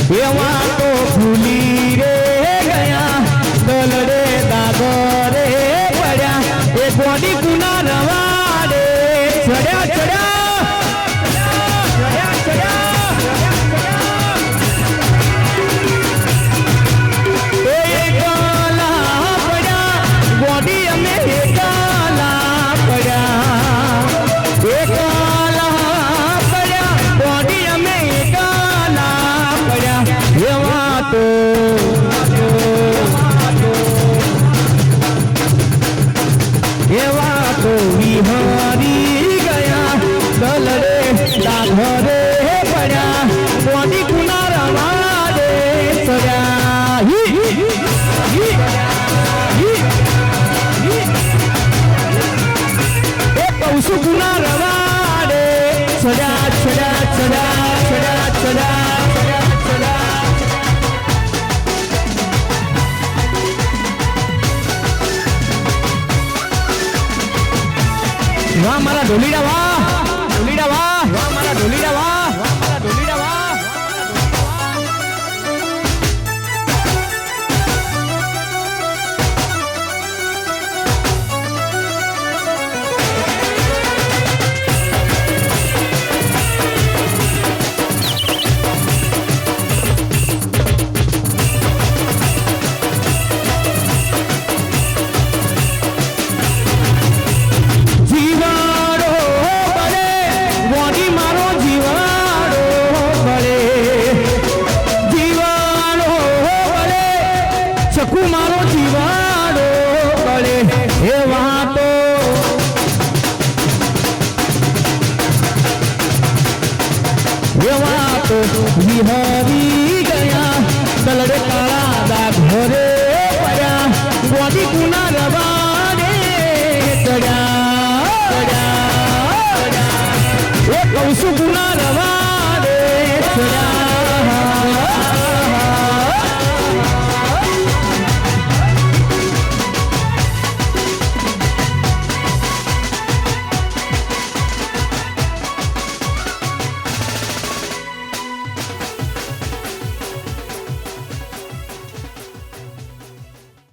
એવા તો ભૂલી રે ગયા દલડે દાગરે પડ્યા એ ગોડી કુના રવાડે ચડ્યા એવા તો વિહારી ગયા દલડે દાઘરે પડ્યા ગોડી કુના રવાડે ચડ્યા એ કૌશુ કુના રવાડે ચડ્યા ચડ્યા ચડ્યા ચડ્યા ચડ્યા વાહ મારા ઢોલીડા વાહ ઢોલીડા વાહ વાહ મારા ઢોલીડા વાહ મારા ઢોલીડા વાહ મારો જીવાડો બળે એવા તો વિહરી ગયા દલડે કાળા દાઘરે પડ્યા ગોડી કુના રવાડે ચડ્યા એ કૌશુ કુના રવાડે ચડ્યા